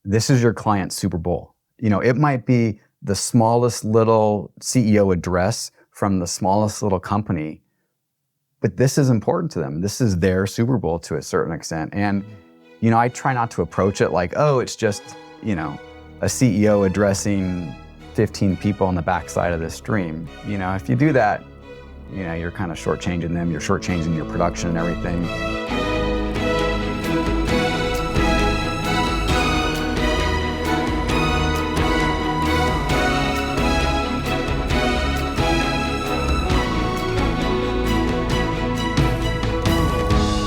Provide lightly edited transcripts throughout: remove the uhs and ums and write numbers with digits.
this is your client's Super Bowl. It might be the smallest little CEO address from the smallest little company, but this is important to them. This is their Super Bowl to a certain extent. And, I try not to approach it like, oh, it's just, a CEO addressing 15 people on the backside of this stream. If you do that, you're kind of shortchanging them, you're shortchanging your production and everything.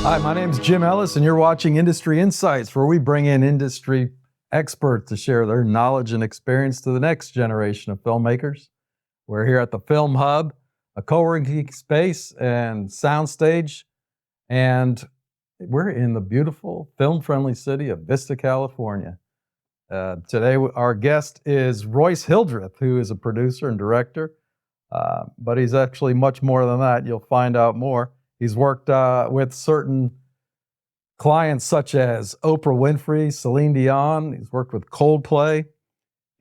Hi, my name's Jim Ellis, and you're watching Industry Insights, where we bring in industry experts to share their knowledge and experience to the next generation of filmmakers. We're here at the Film Hub, a co-working space and soundstage, and we're in the beautiful, film-friendly city of Vista, California. Today, our guest is Royce Hildreth, who is a producer and director, but he's actually much more than that. You'll find out more. He's worked with certain clients such as Oprah Winfrey, Celine Dion. He's worked with Coldplay.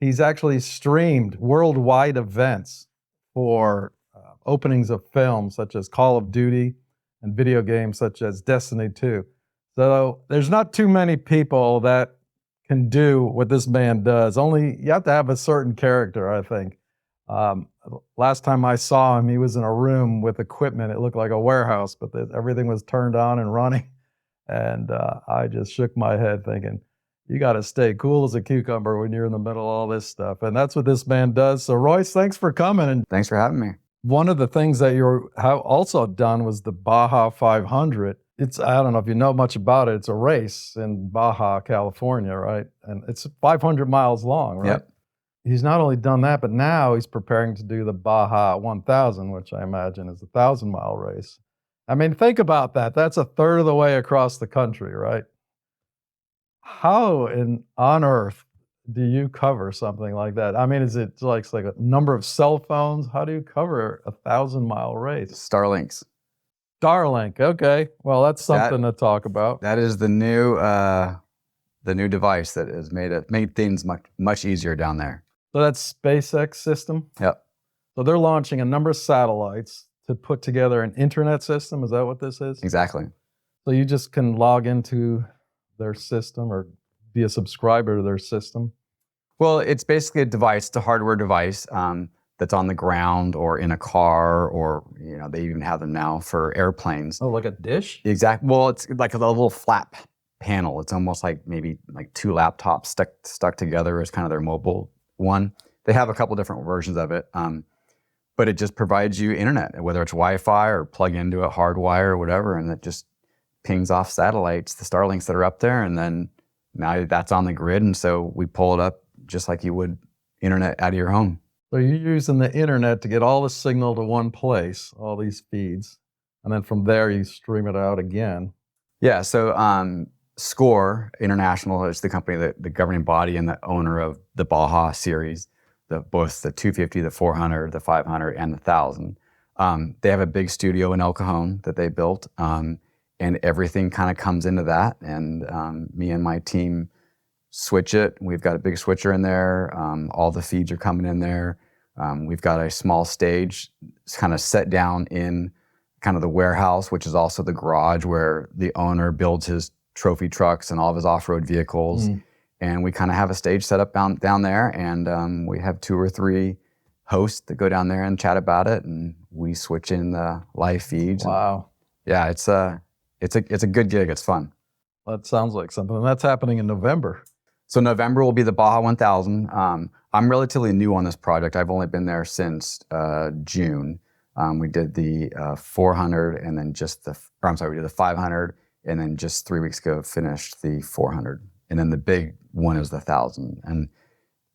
He's actually streamed worldwide events for openings of films such as Call of Duty and video games such as Destiny 2. So there's not too many people that can do what this man does. Only you have to have a certain character, I think. Last time I saw him, he was in a room with equipment. It looked like a warehouse, but everything was turned on and running. And I just shook my head thinking, you got to stay cool as a cucumber when you're in the middle of all this stuff. And that's what this man does. So Royce, thanks for coming. And thanks for having me. One of the things that you have also done was the Baja 500. I don't know if you know much about it. It's a race in Baja, California, right? And it's 500 miles long, right? Yep. He's not only done that, but now he's preparing to do the Baja 1000, which I imagine is a 1,000-mile race. I mean, think about that. That's a third of the way across the country, right? How on earth do you cover something like that? I mean, is it like a number of cell phones? How do you cover a 1,000-mile race? Starlinks. Starlink, okay. Well, that's something to talk about. That is the new device that has made things much easier down there. So that's SpaceX system? Yep. So they're launching a number of satellites to put together an internet system. Is that what this is? Exactly. So you just can log into their system or be a subscriber to their system? Well, it's basically a device, it's a hardware device that's on the ground or in a car, or they even have them now for airplanes. Oh, like a dish? Exactly. Well, it's like a little flat panel. It's almost like maybe like two laptops stuck together as kind of their mobile one. They have a couple different versions of it, but it just provides you internet, whether it's Wi-Fi or plug into a hardwire or whatever, and it just pings off satellites, the Starlinks that are up there, and then now that's on the grid, and so we pull it up just like you would internet out of your home. So you're using the internet to get all the signal to one place, all these feeds, and then from there you stream it out again. Yeah, so SCORE International is the company, the governing body and the owner of the Baja series, both the 250, the 400, the 500, and the 1,000. They have a big studio in El Cajon that they built, and everything kind of comes into that. And me and my team switch it. We've got a big switcher in there. All the feeds are coming in there. We've got a small stage kind of set down in kind of the warehouse, which is also the garage where the owner builds his trophy trucks and all of his off-road vehicles. And we kind of have a stage set up down there, and we have 2 or 3 hosts that go down there and chat about it, and we switch in the live feeds. Wow. Yeah, it's a good gig. It's fun. That sounds like something. And that's happening in November. So November will be the Baja 1000. I'm relatively new on this project. I've only been there since June. We did the 400 and then we did the 500, and then just 3 weeks ago finished the 400. And then the big one is the 1,000. And,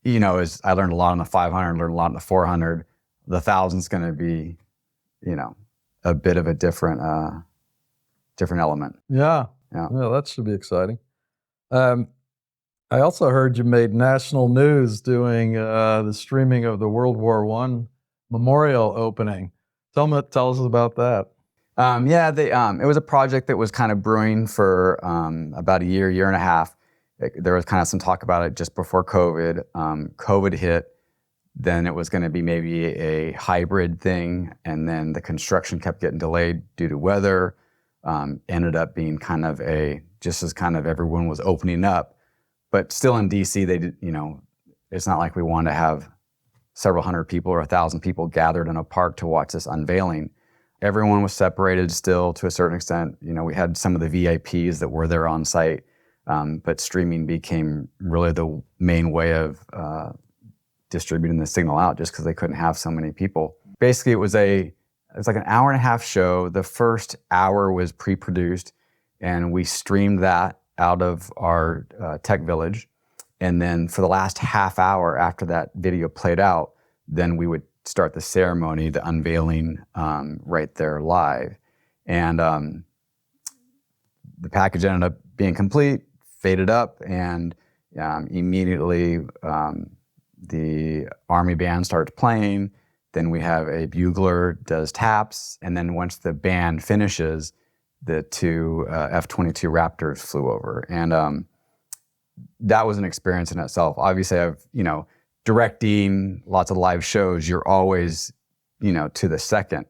I learned a lot on the 500, learned a lot on the 400. The 1,000's going to be, a bit of a different element. Yeah. That should be exciting. I also heard you made national news doing the streaming of the World War I memorial opening. Tell us about that. It was a project that was kind of brewing for about a year and a half. There was kind of some talk about it just before COVID. COVID hit, then it was going to be maybe a hybrid thing, and then the construction kept getting delayed due to weather. Ended up being kind of just as kind of everyone was opening up, but still in DC, they did, it's not like we wanted to have several hundred people or 1,000 people gathered in a park to watch this unveiling. Everyone was separated still to a certain extent. We had some of the VIPs that were there on site, but streaming became really the main way of distributing the signal out, just because they couldn't have so many people. Basically, it was like an hour and a half show. The first hour was pre-produced, and we streamed that out of our tech village. And then for the last half hour after that video played out, then we would start the ceremony, the unveiling, right there live. And the package ended up being complete, faded up, and immediately the Army band starts playing. Then we have a bugler does taps, and then once the band finishes, the two F-22 Raptors flew over. And that was an experience in itself. Obviously, I've, directing lots of live shows, you're always, to the second,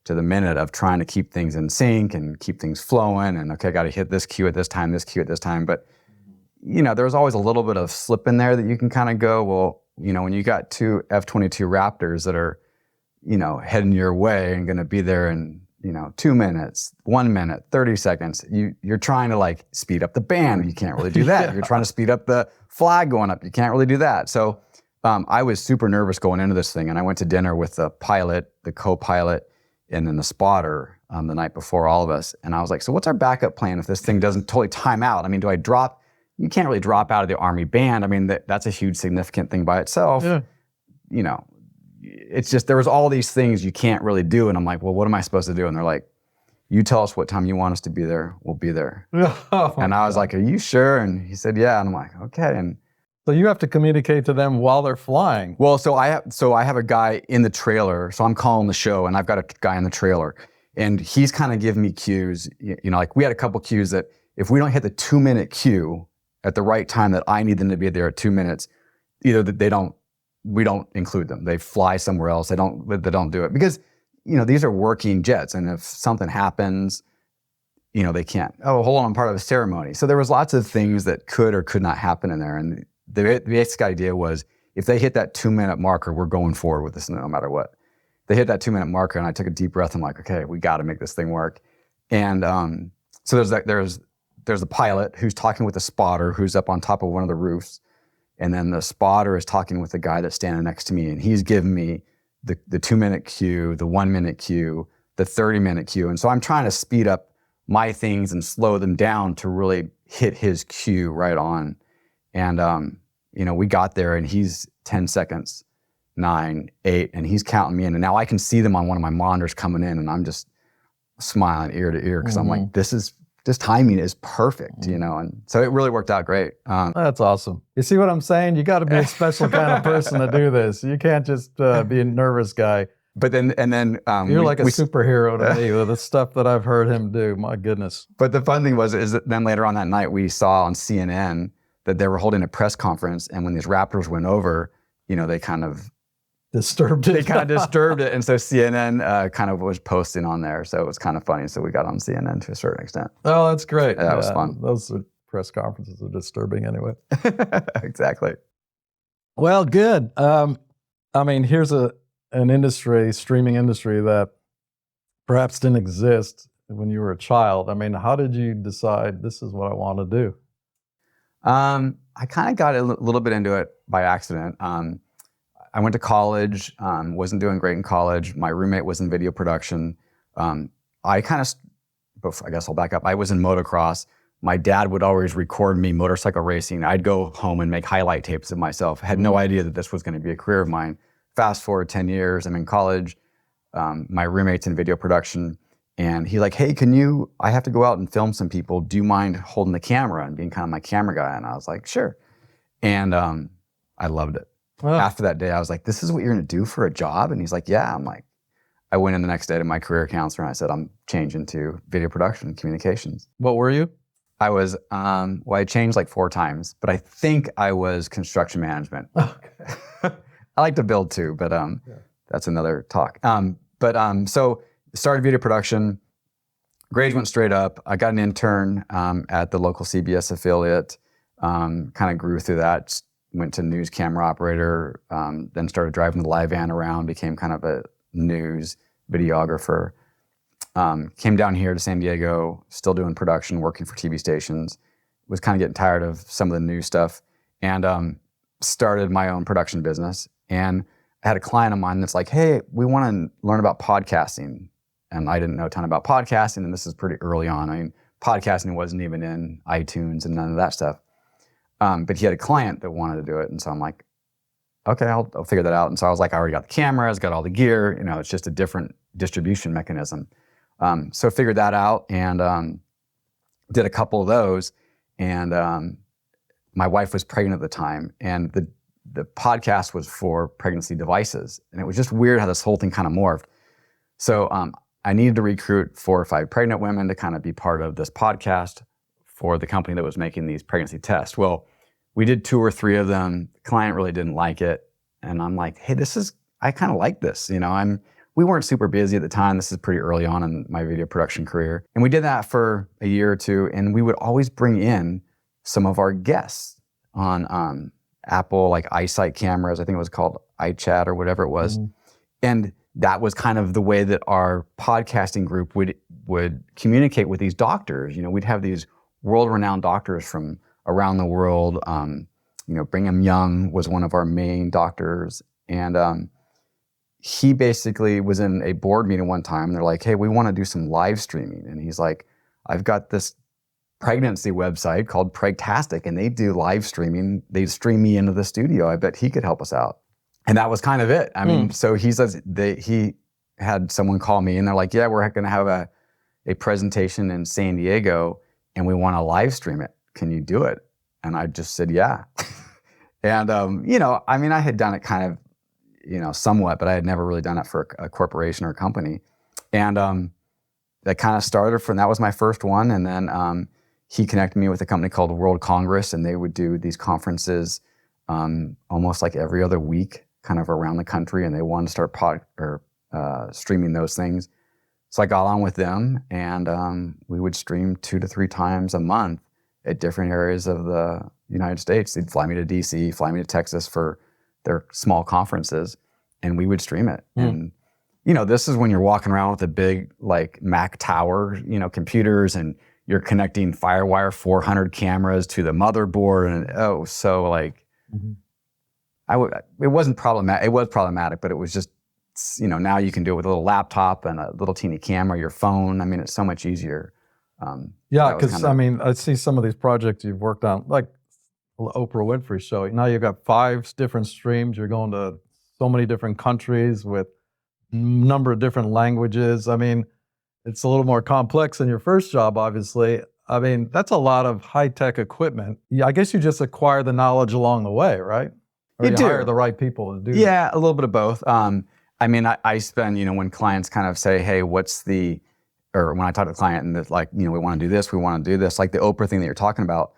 to the minute of trying to keep things in sync and keep things flowing. And okay, I got to hit this cue at this time, this cue at this time. But, there's always a little bit of slip in there that you can kind of go, well, when you got two F-22 Raptors that are, heading your way and going to be there in, 2 minutes, 1 minute, 30 seconds, you're trying to like speed up the band. You can't really do that. Yeah. You're trying to speed up the flag going up. You can't really do that. So I was super nervous going into this thing, and I went to dinner with the pilot, the co-pilot, and then the spotter the night before, all of us. And I was like, so what's our backup plan if this thing doesn't totally time out? I mean, do I drop? You can't really drop out of the Army band. I mean, that's a huge significant thing by itself. Yeah. It's just, there was all these things you can't really do. And I'm like, well, what am I supposed to do? And they're like, you tell us what time you want us to be there. We'll be there. And I was like, are you sure? And he said, yeah. And I'm like, okay. And so you have to communicate to them while they're flying. well, so I have a guy in the trailer. So I'm calling the show, and I've got a guy in the trailer, and he's kind of giving me cues. Like we had a couple cues that if we don't hit the 2-minute cue at the right time that I need them to be there at 2 minutes, either we don't include them. They fly somewhere else. They don't do it because, these are working jets. And if something happens, they can't, hold on, I'm part of a ceremony. So there was lots of things that could or could not happen in there. And the basic idea was if they hit that 2-minute marker, we're going forward with this no matter what. They hit that 2-minute marker, and I took a deep breath. I'm like, okay, we got to make this thing work. And so there's the pilot who's talking with the spotter who's up on top of one of the roofs. And then the spotter is talking with the guy that's standing next to me, and he's giving me the 2-minute cue, the 1-minute cue, the 30-minute cue. And so I'm trying to speed up my things and slow them down to really hit his cue right on. And, we got there, and he's 10 seconds, 9, 8, and he's counting me in. And now I can see them on one of my monitors coming in, and I'm just smiling ear to ear because I'm like, this timing is perfect, and so it really worked out great. That's awesome. You see what I'm saying? You got to be a special kind of person to do this. You can't just be a nervous guy. But then, you're like a superhero to me with the stuff that I've heard him do. My goodness. But the fun thing is that then later on that night, we saw on CNN that they were holding a press conference, and when these Raptors went over, they kind of disturbed it. They kind of disturbed it, and so CNN kind of was posting on there, so it was kind of funny. So we got on CNN to a certain extent. Oh, that's great. Yeah, that was fun. Those press conferences are disturbing anyway. Exactly. Well, good. Here's an industry, streaming industry, that perhaps didn't exist when you were a child. How did you decide this is what I want to do? I kind of got a little bit into it by accident. I went to college, wasn't doing great in college. My roommate was in video production. I guess I'll back up. I was in motocross. My dad would always record me motorcycle racing. I'd go home and make highlight tapes of myself. I had no idea that this was going to be a career of mine. Fast forward 10 years, I'm in college. My roommate's in video production, and he's like, hey, I have to go out and film some people. Do you mind holding the camera and being kind of my camera guy? And I was like, sure. And I loved it. Well, after that day, I was like, this is what you're going to do for a job? And he's like, yeah. I'm like, I went in the next day to my career counselor, and I said, I'm changing to video production and communications. What were you? I was, I changed like 4 times, but I think I was construction management. Okay. I like to build too, but that's another talk. So started video production, grades went straight up. I got an intern at the local CBS affiliate, kind of grew through that, went to news camera operator, then started driving the live van around, became kind of a news videographer. Came down here to San Diego, still doing production, working for TV stations. Was kind of getting tired of some of the new stuff, and started my own production business. And I had a client of mine that's like, "Hey, we want to learn about podcasting," and I didn't know a ton about podcasting, and this is pretty early on. I mean, podcasting wasn't even in iTunes and none of that stuff. But he had a client that wanted to do it, and so I'm like, "Okay, I'll figure that out." And so I was like, "I already got the cameras, got all the gear. You know, it's just a different distribution mechanism." So figured that out and did a couple of those. And my wife was pregnant at the time, and the podcast was for pregnancy devices. And it was just weird how this whole thing kind of morphed. So I needed to recruit 4 or 5 pregnant women to kind of be part of this podcast for the company that was making these pregnancy tests. Well, we did 2 or 3 of them. The client really didn't like it. And I'm like, "Hey, I kind of like this. You know, we weren't super busy at the time. This is pretty early on in my video production career. And we did that for a year or 2, and we would always bring in some of our guests on Apple, like iSight cameras. I think it was called iChat or whatever it was. Mm-hmm. And that was kind of the way that our podcasting group would communicate with these doctors. You know, we'd have these world-renowned doctors from around the world. You know, Brigham Young was one of our main doctors. And he basically was in a board meeting one time, and they're like, "Hey, we want to do some live streaming." And he's like, "I've got this pregnancy website called Pregtastic, and they do live streaming. They stream me into the studio. I bet he could help us out." And that was kind of it. I mean, so he says he had someone call me, and they're like, "Yeah, we're going to have a presentation in San Diego, and we want to live stream it. Can you do it?" And I just said, "Yeah." And you know, I mean, I had done it kind of, you know, somewhat, but I had never really done it for a corporation or a company. And that kind of started from, that was my first one. And then he connected me with a company called World Congress, and they would do these conferences almost like every other week, kind of around the country. And they wanted to start streaming those things. So I got on with them, and we would stream 2 to 3 times a month at different areas of the United States. They'd fly me to DC, fly me to Texas for their small conferences, and we would stream it. And, you know, this is when you're walking around with a big, like, Mac tower, you know, computers, and you're connecting Firewire 400 cameras to the motherboard. And so like, it wasn't problematic. It was problematic, but it was just, you know, now you can do it with a little laptop and a little teeny camera, your phone. I mean, it's so much easier. Yeah, because I mean, I see some of these projects you've worked on, like Oprah Winfrey show. Now you've got 5 different streams. You're going to so many different countries with a number of different languages. I mean, it's a little more complex than your first job, obviously. I mean, that's a lot of high-tech equipment. Yeah, I guess you just acquire the knowledge along the way, right? Or you hire the right people to do that. Yeah, a little bit of both. I mean, I spend, you know, when clients kind of say, "Hey, or when I talk to the client and they're like, you know, we want to do this, we want to do this," like the Oprah thing that you're talking about.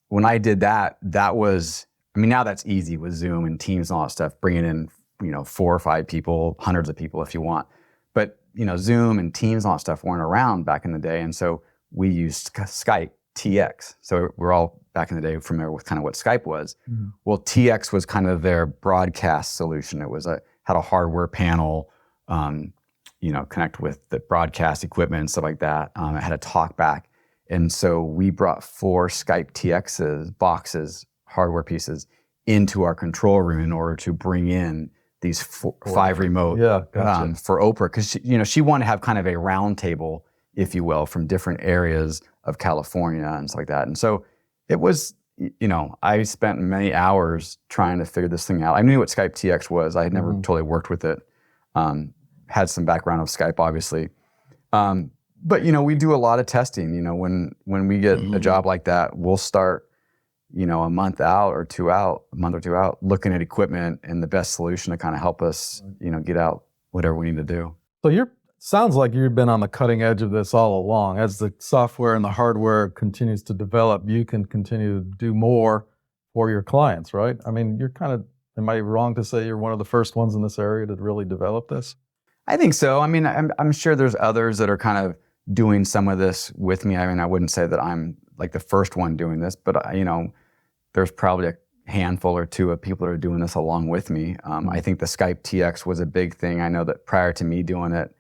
When I did that was, I mean, now that's easy with Zoom and Teams and all that stuff, bringing in, you know, 4 or 5 people, hundreds of people if you want. But, you know, Zoom and Teams and all that stuff weren't around back in the day. And so we used Skype, TX. So we're all back in the day familiar with kind of what Skype was. Mm-hmm. Well, TX was kind of their broadcast solution. It was had a hardware panel, you know, connect with the broadcast equipment and stuff like that. It had a talk back. And so we brought 4 Skype TXs, boxes, hardware pieces, into our control room in order to bring in these 5 remote for Oprah. Because, you know, she wanted to have kind of a round table, if you will, from different areas of California and stuff like that. And so it was, you know, I spent many hours trying to figure this thing out. I knew what Skype TX was. I had never totally worked with it. Had some background of Skype, obviously. But, you know, we do a lot of testing. You know, when we get a job like that, we'll start, you know, a month or 2 out, looking at equipment and the best solution to kind of help us, you know, get out whatever we need to do. So Sounds like you've been on the cutting edge of this all along. As the software and the hardware continues to develop, you can continue to do more for your clients, right? I mean, you're kind of, am I wrong to say you're one of the first ones in this area to really develop this? I think so. I mean, I'm sure there's others that are kind of doing some of this with me. I mean, I wouldn't say that I'm like the first one doing this, but there's probably a handful or two of people that are doing this along with me. I think the Skype TX was a big thing. I know that prior to me doing it,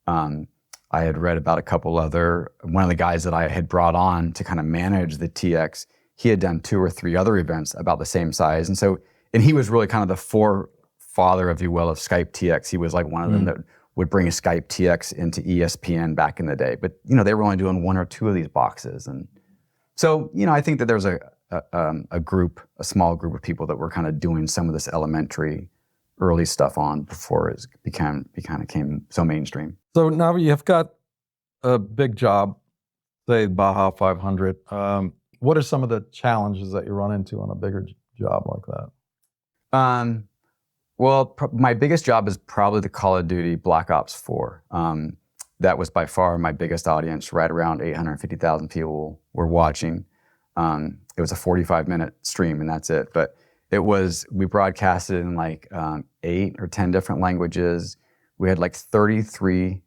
I had read about a couple one of the guys that I had brought on to kind of manage the TX, he had done 2 or 3 other events about the same size. And he was really kind of the forefather, if you will, of Skype TX. He was like one of them that would bring a Skype TX into ESPN back in the day. But, they were only doing 1 or 2 of these boxes. And so, I think that there's a small group of people that were kind of doing some of this elementary early stuff on before it became so mainstream. So now you've got a big job, say Baja 500. What are some of the challenges that you run into on a bigger job like that? Well, my biggest job is probably the Call of Duty Black Ops 4. That was by far my biggest audience. Right around 850,000 people were watching. It was a 45-minute stream, and that's it. But we broadcasted in like 8 or 10 different languages. We had like 33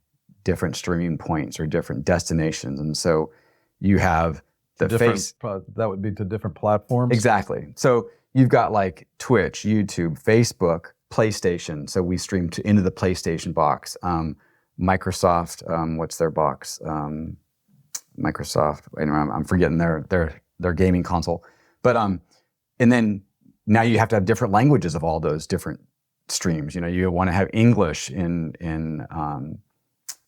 different streaming points or different destinations. And so you have the that would be to different platforms? Exactly. So you've got like Twitch, YouTube, Facebook, PlayStation. So we stream into the PlayStation box. Microsoft, what's their box? Microsoft, I'm forgetting their gaming console. But and then now you have to have different languages of all those different streams. You want to have English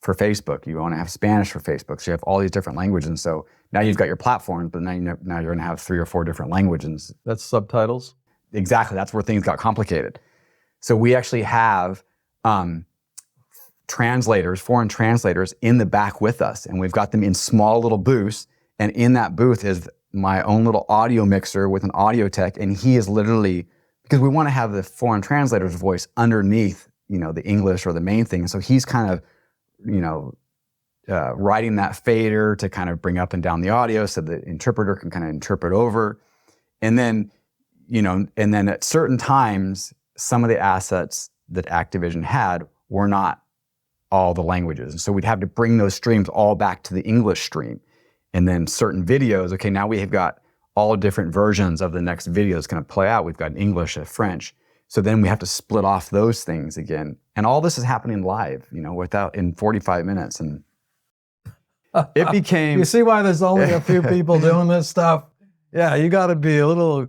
for Facebook. You want to have Spanish for Facebook. So you have all these different languages. And so now you've got your platforms, but now you're going to have 3 or 4 different languages. That's subtitles? Exactly. That's where things got complicated. So we actually have foreign translators in the back with us, and we've got them in small little booths. And in that booth is my own little audio mixer with an audio tech, and he is literally, because we want to have the foreign translator's voice underneath, the English or the main thing. And so he's kind of, writing that fader to kind of bring up and down the audio so the interpreter can kind of interpret over. And then, at certain times, some of the assets that Activision had were not all the languages. And so we'd have to bring those streams all back to the English stream. And then certain videos, okay, now we have got all different versions of the next video that's going to play out. We've got English and French. So then we have to split off those things again. And all this is happening live, in 45 minutes. And it became... You see why there's only a few people doing this stuff? Yeah, you got to be a little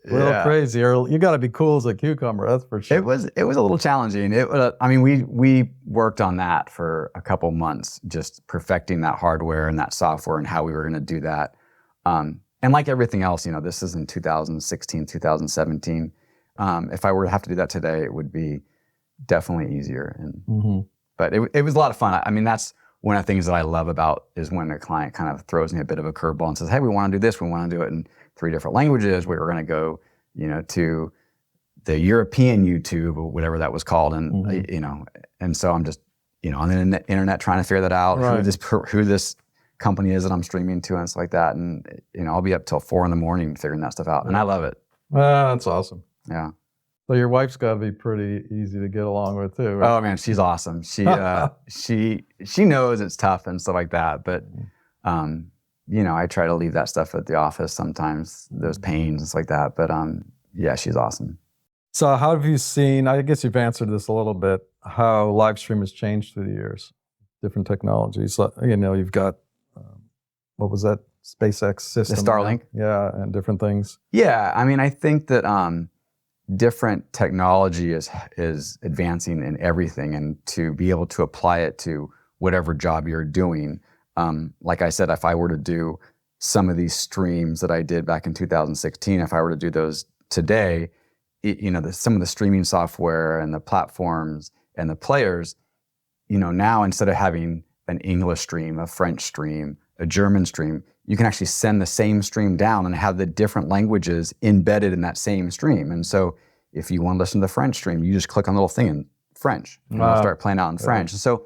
crazy, or you got to be cool as a cucumber, that's for sure. It was a little challenging. We worked on that for a couple months, just perfecting that hardware and that software and how we were going to do that. And like everything else, this is in 2016, 2017. If I were to have to do that today, it would be definitely easier. But it was a lot of fun. I mean, that's one of the things that I love about is when a client kind of throws me a bit of a curveball and says, hey, we want to do this. We want to do it in 3 different languages. We were going to go, to the European YouTube or whatever that was called. And, and so I'm just, on the internet trying to figure that out, right. who this company is that I'm streaming to and stuff like that. And, I'll be up till 4 a.m. figuring that stuff out. And I love it. That's awesome. Yeah. So your wife's got to be pretty easy to get along with too, right? Oh man, she's awesome. She she knows it's tough and stuff like that, but I try to leave that stuff at the office sometimes, those pains and stuff like that. But yeah, she's awesome. So how have you seen, I guess you've answered this a little bit, how live stream has changed through the years, different technologies. You've got, what was that, SpaceX system? The Starlink. Yeah, and different things. Yeah, I think that different technology is advancing in everything, and to be able to apply it to whatever job you're doing. Like I said, if I were to do some of these streams that I did back in 2016, if I were to do those today, some of the streaming software and the platforms and the players, now instead of having an English stream, a French stream, a German stream, you can actually send the same stream down and have the different languages embedded in that same stream. And so if you want to listen to the French stream, you just click on the little thing in French and it'll start playing out in French. And so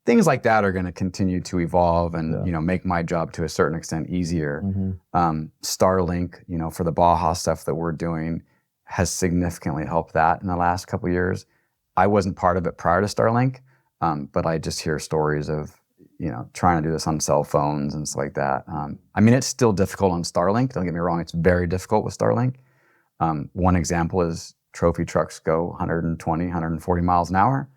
things like that are going to continue to evolve and, make my job to a certain extent easier. Starlink, for the Baja stuff that we're doing has significantly helped that in the last couple of years. I wasn't part of it prior to Starlink, but I just hear stories of, trying to do this on cell phones and stuff like that. It's still difficult on Starlink. Don't get me wrong. It's very difficult with Starlink. One example is trophy trucks go 120, 140 miles an hour.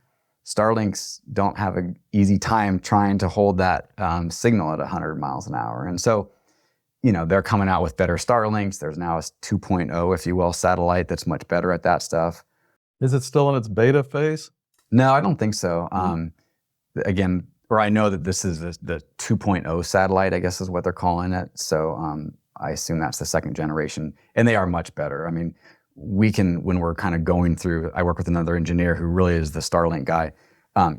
Starlinks don't have an easy time trying to hold that signal at 100 miles an hour. And so, they're coming out with better Starlinks. There's now a 2.0, if you will, satellite that's much better at that stuff. Is it still in its beta phase? No, I don't think so. Again, or I know that this is the 2.0 satellite, I guess is what they're calling it. So I assume that's the second generation. And they are much better. We can, when we're kind of going through, I work with another engineer who really is the Starlink guy.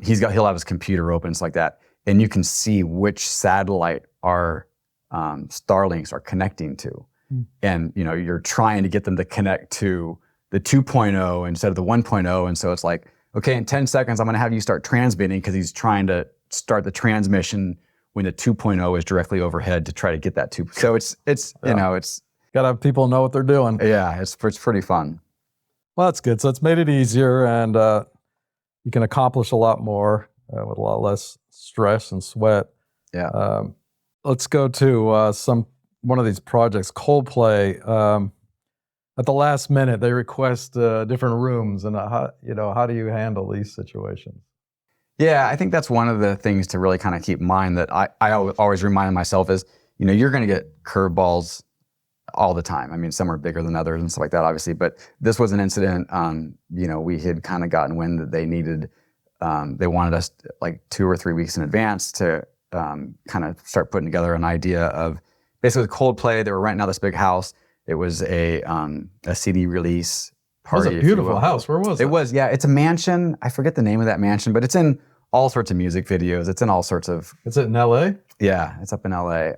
He'll have his computer open, it's like that. And you can see which satellite our Starlinks are connecting to. And, you're trying to get them to connect to the 2.0 instead of the 1.0. And so it's like, okay, in 10 seconds, I'm going to have you start transmitting because he's trying to start the transmission when the 2.0 is directly overhead to try to get that 2. So it's it's got to have people know what they're doing. Yeah, it's pretty fun. Well, that's good. So it's made it easier, and you can accomplish a lot more with a lot less stress and sweat. Yeah. Let's go to one of these projects, Coldplay. At the last minute, they request different rooms, and how do you handle these situations? Yeah, I think that's one of the things to really kind of keep in mind that I always remind myself is, you're going to get curveballs all the time. Some are bigger than others and stuff like that, obviously. But this was an incident, we had kind of gotten wind that they needed, they wanted us like 2 or 3 weeks in advance to kind of start putting together an idea of basically Coldplay. They were renting out this big house. It was a CD release party. It was a beautiful house. Where was it? It was, yeah. It's a mansion. I forget the name of that mansion, but it's in all sorts of music videos. It's in all sorts of... Is it in L.A.? Yeah, it's up in L.A.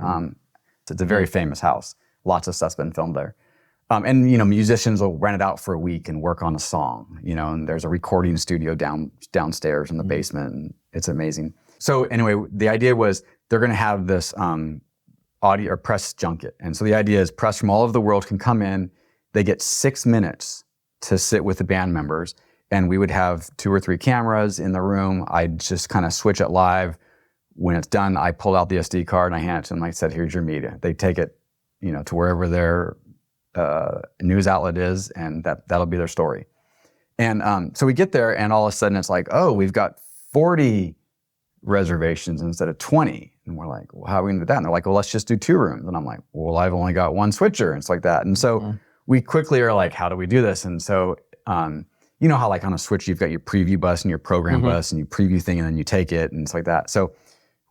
It's a very famous house. Lots of stuff's been filmed there. And, musicians will rent it out for a week and work on a song, and there's a recording studio downstairs in the basement, and it's amazing. So anyway, the idea was they're going to have this audio or press junket. And so the idea is press from all over the world can come in. They get 6 minutes to sit with the band members. And we would have 2 or 3 cameras in the room. I'd just kind of switch it live. When it's done, I pull out the SD card and I hand it to them. I said, here's your media. They take it, to wherever their news outlet is, and that'll be their story. And so we get there, and all of a sudden it's like, oh, we've got 40 reservations instead of 20. And we're like, well, how are we going to do that? And they're like, well, let's just do 2 rooms. And I'm like, well, I've only got 1 switcher. And it's like that. And so we quickly are like, how do we do this? And so, you know how like on a switch, you've got your preview bus and your program bus and you preview thing and then you take it and it's like that. So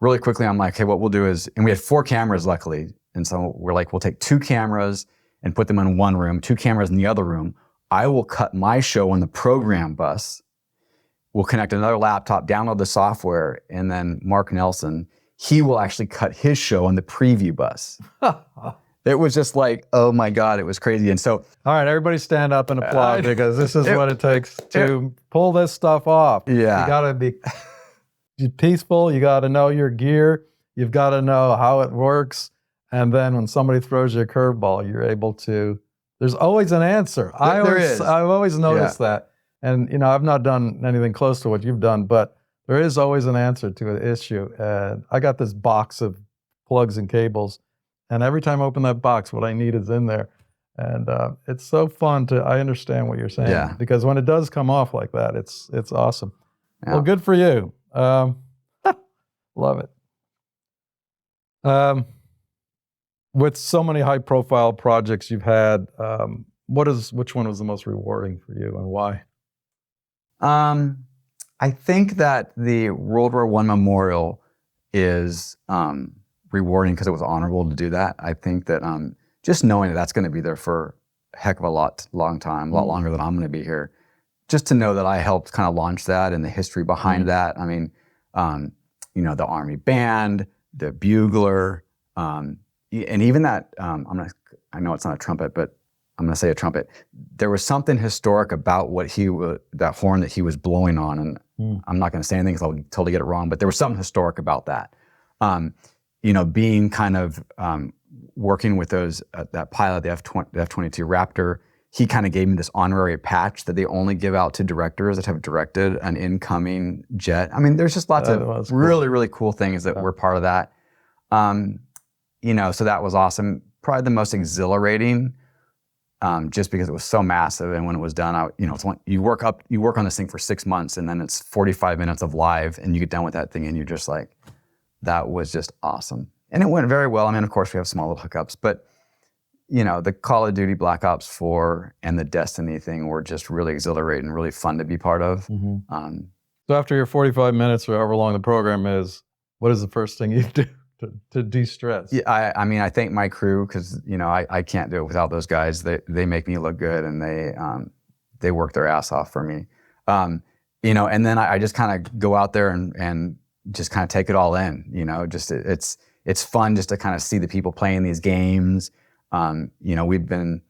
really quickly, I'm like, hey, what we'll do is, and we had 4 cameras luckily. And so we're like, we'll take 2 cameras and put them in one room, 2 cameras in the other room. I will cut my show on the program bus. We'll connect another laptop, download the software, and then Mark Nelson, he will actually cut his show on the preview bus. It was just like, oh my God, it was crazy. And so, all right, everybody stand up and applaud because this is what it takes to pull this stuff off. Yeah. You gotta be peaceful, you gotta know your gear, you've gotta know how it works. And then when somebody throws you a curveball, you're able to, there's always an answer. I've always noticed that. And I've not done anything close to what you've done, but there is always an answer to an issue. And I got this box of plugs and cables, and every time I open that box, what I need is in there. And it's so fun I understand what you're saying, because when it does come off like that, it's awesome. Yeah. Well, good for you. Love it. With so many high profile projects you've had, which one was the most rewarding for you and why? I think that the World War I Memorial is rewarding because it was honorable to do that. I think that just knowing that that's going to be there for a heck of a long time, a lot longer than I'm going to be here, just to know that I helped kind of launch that and the history behind that. I mean, the Army Band, the bugler, and even that, I know it's not a trumpet, but I'm going to say a trumpet. There was something historic about that horn that he was blowing on. And I'm not going to say anything because I'll totally get it wrong, but there was something historic about that. Being kind of working with that pilot, the F-22 Raptor, he kind of gave me this honorary patch that they only give out to directors that have directed an incoming jet. I mean, there's just lots of really, really cool things that were part of that. So that was awesome. Probably the most exhilarating, just because it was so massive. And when it was done, you work on this thing for 6 months, and then it's 45 minutes of live, and you get done with that thing, and you're just like, that was just awesome. And it went very well. I mean, of course, we have small little hiccups, but the Call of Duty Black Ops 4 and the Destiny thing were just really exhilarating, really fun to be part of. So after your 45 minutes or however long the program is, what is the first thing you do to de-stress? Yeah, I mean, I thank my crew because, I can't do it without those guys. They make me look good, and they work their ass off for me. And then I just kind of go out there and just kind of take it all in. It's fun just to kind of see the people playing these games. We've been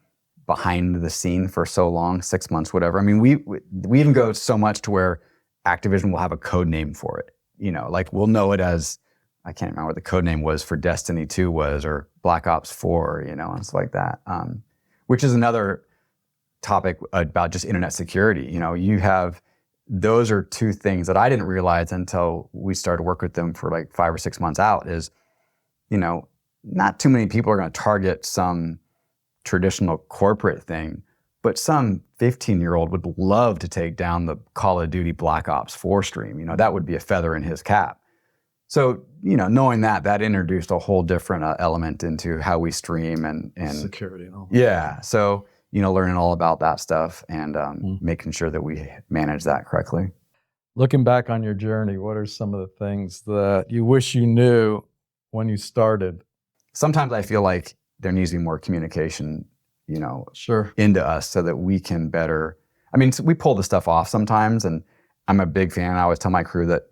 behind the scene for so long, 6 months, whatever. I mean, we even go so much to where Activision will have a code name for it. Like we'll know it as, I can't remember what the code name was for Destiny 2 was, or Black Ops 4, and stuff like that. Which is another topic about just internet security. Those are two things that I didn't realize until we started work with them for like 5 or 6 months out is, not too many people are going to target some traditional corporate thing, but some 15-year-old would love to take down the Call of Duty Black Ops 4 stream. That would be a feather in his cap. So, knowing that introduced a whole different element into how we stream and security and all. Yeah. So, learning all about that stuff and making sure that we manage that correctly. Looking back on your journey, what are some of the things that you wish you knew when you started? Sometimes I feel like there needs to be more communication, Sure. into us so that we can better. I mean, we pull the stuff off sometimes, and I'm a big fan. I always tell my crew that,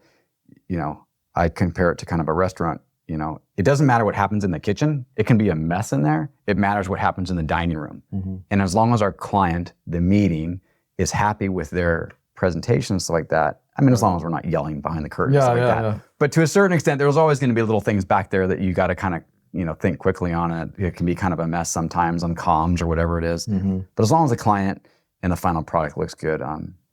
I compare it to kind of a restaurant. It doesn't matter what happens in the kitchen. It can be a mess in there. It matters what happens in the dining room. And as long as our client, the meeting, is happy with their presentation and stuff like that, I mean, as long as we're not yelling behind the curtain and stuff like that. Yeah. But to a certain extent, there's always going to be little things back there that you got to kind of, think quickly on it. It can be kind of a mess sometimes on comms or whatever it is. But as long as the client and the final product looks good,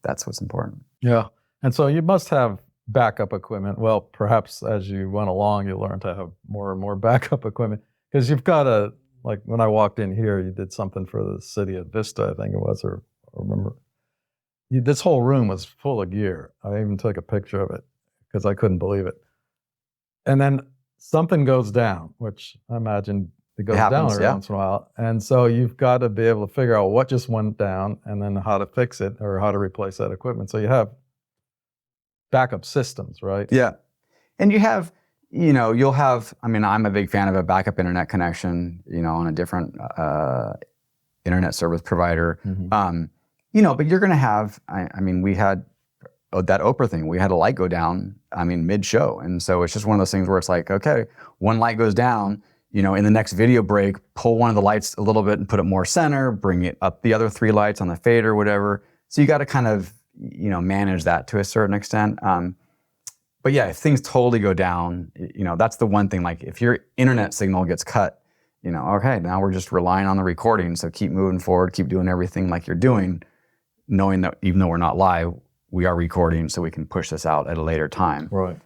that's what's important. Yeah. And so you must have backup equipment. Well, perhaps as you went along, you learned to have more and more backup equipment, because you've got like when I walked in here, you did something for the city of Vista, I think it was, or I remember. This whole room was full of gear. I even took a picture of it because I couldn't believe it. And then something goes down, which I imagine it goes down every once in a while. And so you've got to be able to figure out what just went down and then how to fix it or how to replace that equipment. So you have backup systems, right? Yeah. And you have, you'll have, I mean, I'm a big fan of a backup internet connection, on a different internet service provider. But you're going to have, I mean, we had that Oprah thing. We had a light go down, mid-show. And so it's just one of those things where it's like, okay, one light goes down, in the next video break, pull one of the lights a little bit and put it more center, bring it up the other 3 lights on the fader, whatever. So you got to kind of, manage that to a certain extent. But yeah, if things totally go down, that's the one thing, like if your internet signal gets cut, okay, now we're just relying on the recording. So keep moving forward, keep doing everything like you're doing, knowing that even though we're not live, we are recording so we can push this out at a later time. Right.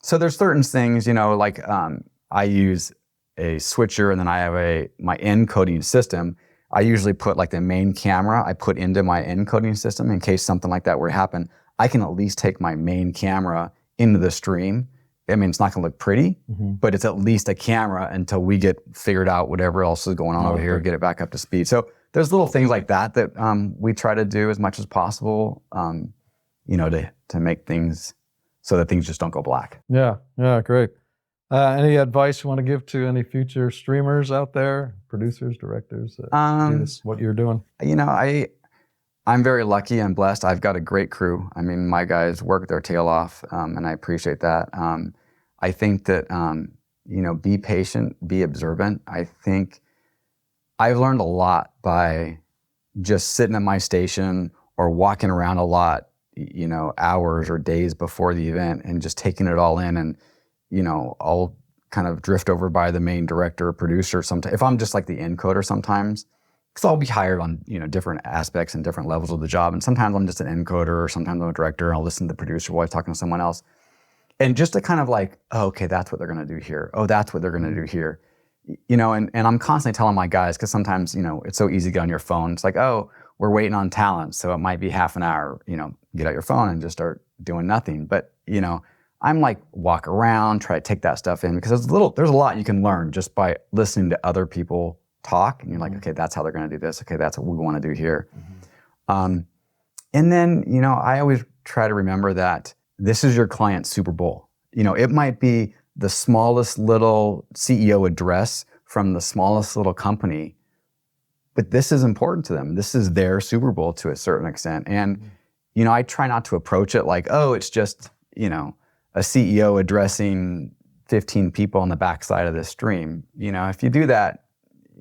So there's certain things, I use a switcher and then I have my encoding system. I usually put like the main camera, I put into my encoding system in case something like that were to happen. I can at least take my main camera into the stream. I mean, it's not gonna look pretty, but it's at least a camera until we get figured out whatever else is going on over here, get it back up to speed. So there's little things like that we try to do as much as possible, to make things so that things just don't go black. Yeah, great. Any advice you want to give to any future streamers out there, producers, directors, do this, what you're doing? I'm very lucky and blessed. I've got a great crew. I mean, my guys work their tail off, and I appreciate that. I think that, be patient, be observant. I think I've learned a lot by just sitting at my station or walking around a lot, hours or days before the event and just taking it all in. And, I'll kind of drift over by the main director or producer sometimes. If I'm just like the encoder sometimes, because I'll be hired on, different aspects and different levels of the job. And sometimes I'm just an encoder, or sometimes I'm a director, and I'll listen to the producer while he's talking to someone else. And just to kind of like, oh, okay, that's what they're going to do here. Oh, that's what they're going to do here. And I'm constantly telling my guys, because sometimes, it's so easy to get on your phone. It's like, oh, we're waiting on talent, so it might be half an hour, get out your phone and just start doing nothing. But, I'm like, walk around, try to take that stuff in, because there's a lot you can learn just by listening to other people talk. And you're like, okay, that's how they're going to do this. Okay, that's what we want to do here. And then, I always try to remember that this is your client's Super Bowl. It might be the smallest little CEO address from the smallest little company, but this is important to them. This is their Super Bowl to a certain extent. And, I try not to approach it like, oh, it's just, a CEO addressing 15 people on the backside of this stream. If you do that,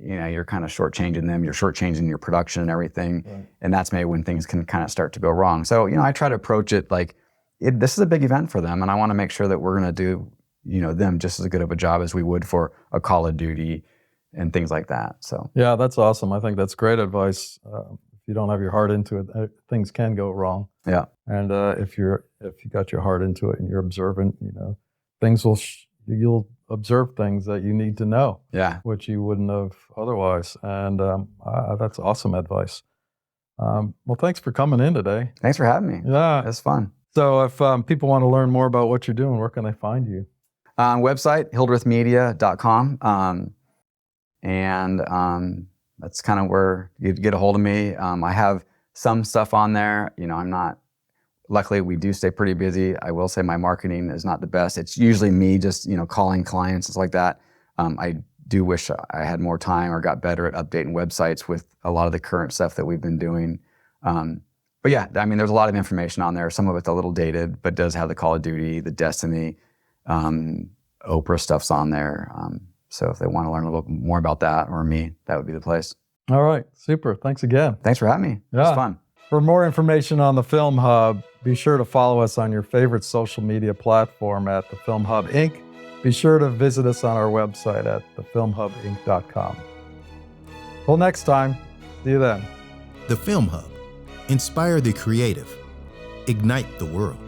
you're kind of shortchanging them, you're shortchanging your production and everything. Right. And that's maybe when things can kind of start to go wrong. So, I try to approach it like, this is a big event for them, and I want to make sure that we're going to do, them just as good of a job as we would for a Call of Duty and things like that. So yeah, that's awesome. I think that's great advice. If you don't have your heart into it, things can go wrong. Yeah. And if you got your heart into it and you're observant, things you'll observe things that you need to know. Yeah. Which you wouldn't have otherwise. And that's awesome advice. Well, thanks for coming in today. Thanks for having me. Yeah, it's fun. So if people want to learn more about what you're doing, where can they find you? Website, hildrethmedia.com. And that's kind of where you get a hold of me. I have some stuff on there. Luckily we do stay pretty busy. I will say my marketing is not the best. It's usually me just, calling clients, stuff like that. I do wish I had more time or got better at updating websites with a lot of the current stuff that we've been doing. But yeah, there's a lot of information on there. Some of it's a little dated, but does have the Call of Duty, the Destiny, Oprah stuff's on there. So if they want to learn a little more about that or me, that would be the place. All right, super. Thanks again. Thanks for having me. Yeah. It was fun. For more information on the Film Hub, be sure to follow us on your favorite social media platform at The Film Hub Inc. Be sure to visit us on our website at thefilmhubinc.com. Till next time, see you then. The Film Hub. Inspire the creative. Ignite the world.